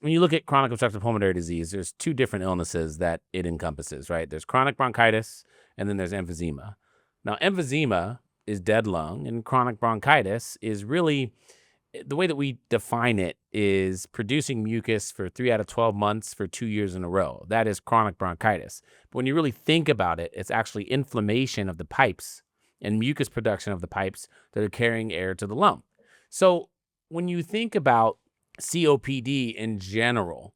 when you look at chronic obstructive pulmonary disease, there's two different illnesses that it encompasses, right? There's chronic bronchitis, and then there's emphysema. Now, emphysema is dead lung, and chronic bronchitis is really, the way that we define it is producing mucus for 3 out of 12 months for 2 years in a row. That is chronic bronchitis. But when you really think about it, it's actually inflammation of the pipes and mucus production of the pipes that are carrying air to the lung. So when you think about COPD in general,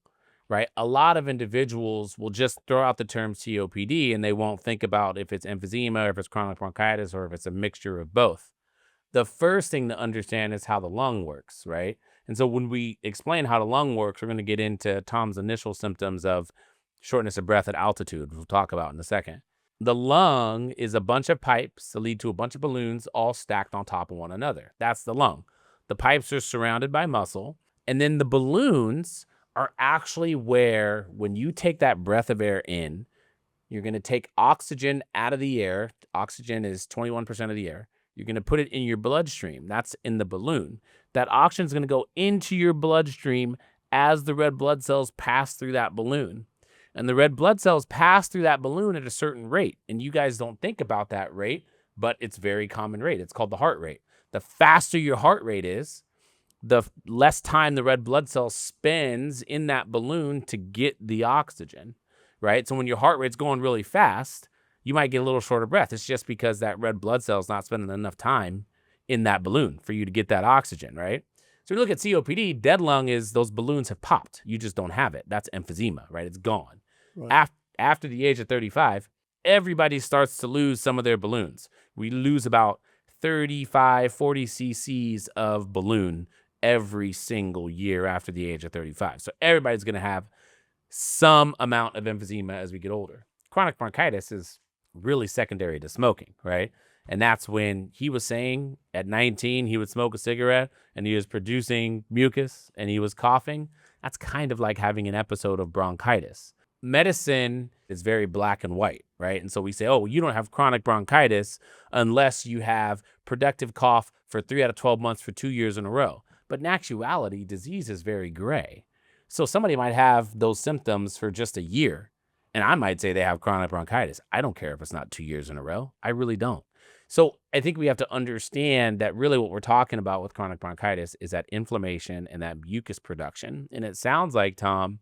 right, a lot of individuals will just throw out the term COPD and they won't think about if it's emphysema or if it's chronic bronchitis or if it's a mixture of both. The first thing to understand is how the lung works, right? And so when we explain how the lung works, we're going to get into Tom's initial symptoms of shortness of breath at altitude, we'll talk about in a second. The lung is a bunch of pipes that lead to a bunch of balloons all stacked on top of one another. That's the lung. The pipes are surrounded by muscle, and then the balloons are actually where, when you take that breath of air in, you're going to take oxygen out of the air. Oxygen is 21% of the air. You're going to put it in your bloodstream. That's in the balloon. That oxygen is going to go into your bloodstream as the red blood cells pass through that balloon. And the red blood cells pass through that balloon at a certain rate. And you guys don't think about that rate, but it's a very common rate. It's called the heart rate. The faster your heart rate is, the less time the red blood cell spends in that balloon to get the oxygen, right? So when your heart rate's going really fast, you might get a little short of breath. It's just because that red blood cell is not spending enough time in that balloon for you to get that oxygen, right? So if you look at COPD, dead lung is those balloons have popped. You just don't have it. That's emphysema, right? It's gone. Right. After the age of 35, everybody starts to lose some of their balloons. We lose about 35, 40 cc's of balloon every single year after the age of 35. So everybody's going to have some amount of emphysema as we get older. Chronic bronchitis is really secondary to smoking, right? And that's when he was saying at 19, he would smoke a cigarette and he was producing mucus and he was coughing. That's kind of like having an episode of bronchitis. Medicine is very black and white, right? And so we say, oh, well, you don't have chronic bronchitis unless you have productive cough for 3 out of 12 months for 2 years in a row. But in actuality, disease is very gray. So somebody might have those symptoms for just a year, and I might say they have chronic bronchitis. I don't care if it's not 2 years in a row. I really don't. So I think we have to understand that really what we're talking about with chronic bronchitis is that inflammation and that mucus production. And it sounds like, Tom,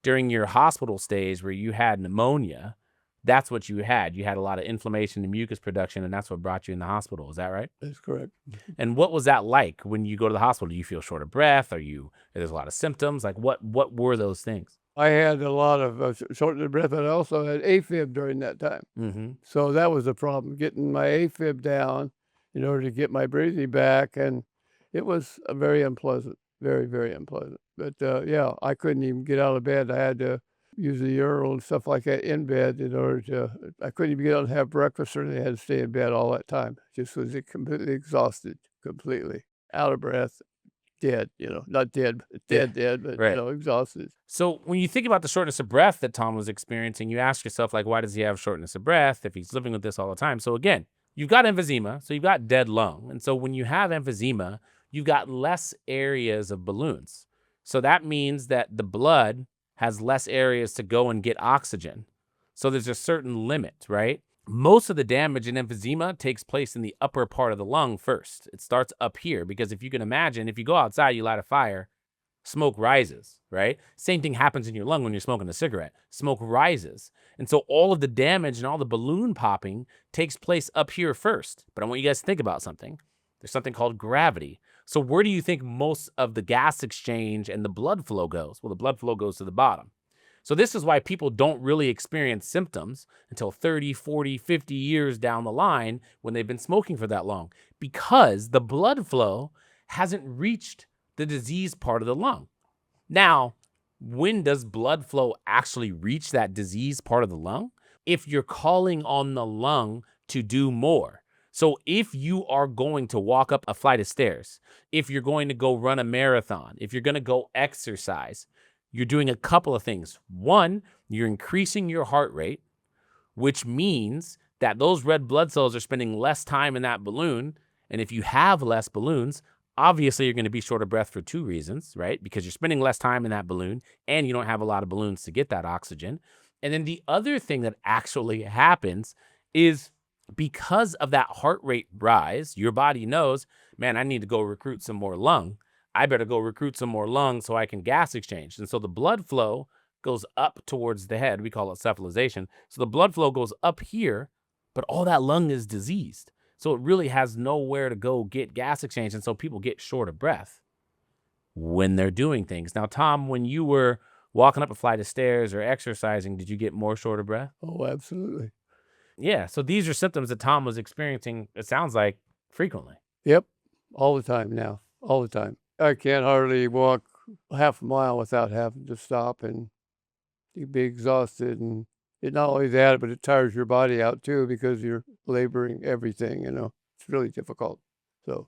during your hospital stays where you had pneumonia, that's what you had. You had a lot of inflammation and mucus production, and that's what brought you in the hospital. Is that right? That's correct. And what was that like when you go to the hospital? Do you feel short of breath? There's a lot of symptoms? Like what were those things? I had a lot of shortness of breath, and I also had AFib during that time. Mm-hmm. So that was a problem, getting my AFib down in order to get my breathing back. And it was very unpleasant, very, very unpleasant. But yeah, I couldn't even get out of bed. I had to use the urinal and stuff like that in bed in order to, I couldn't even get out and have breakfast, or they had to stay in bed all that time. Just was completely exhausted, completely out of breath. Dead, not dead, but dead, but, right. Exhausted. So when you think about the shortness of breath that Tom was experiencing, you ask yourself, like, why does he have shortness of breath if he's living with this all the time? So again, you've got emphysema, so you've got dead lung. And so when you have emphysema, you've got less areas of balloons. So that means that the blood has less areas to go and get oxygen. So there's a certain limit, right? Most of the damage in emphysema takes place in the upper part of the lung first. It starts up here because if you can imagine, if you go outside, you light a fire, smoke rises, right? Same thing happens in your lung when you're smoking a cigarette. Smoke rises. And so all of the damage and all the balloon popping takes place up here first. But I want you guys to think about something. There's something called gravity. So where do you think most of the gas exchange and the blood flow goes? Well, the blood flow goes to the bottom. So this is why people don't really experience symptoms until 30, 40, 50 years down the line when they've been smoking for that long, because the blood flow hasn't reached the disease part of the lung. Now, when does blood flow actually reach that disease part of the lung? If you're calling on the lung to do more. So if you are going to walk up a flight of stairs, if you're going to go run a marathon, if you're going to go exercise, you're doing a couple of things. One, you're increasing your heart rate, which means that those red blood cells are spending less time in that balloon. And if you have less balloons, Obviously, you're going to be short of breath for two reasons, right? Because you're spending less time in that balloon and you don't have a lot of balloons to get that oxygen. And then the other thing that actually happens is because of that heart rate rise, your body knows, man, I need to go recruit some more lung. I better go recruit some more lung so I can gas exchange. And so the blood flow goes up towards the head. We call it cephalization. So the blood flow goes up here, but all that lung is diseased. So it really has nowhere to go get gas exchange. And so people get short of breath when they're doing things. Now, Tom, when you were walking up a flight of stairs or exercising, did you get more short of breath? Oh, absolutely. Yeah. So these are symptoms that Tom was experiencing, it sounds like, frequently. Yep. All the time now. All the time. I can't hardly walk half a mile without having to stop and you'd be exhausted. And it not only that, but it tires your body out too because you're laboring everything, you know. It's really difficult. So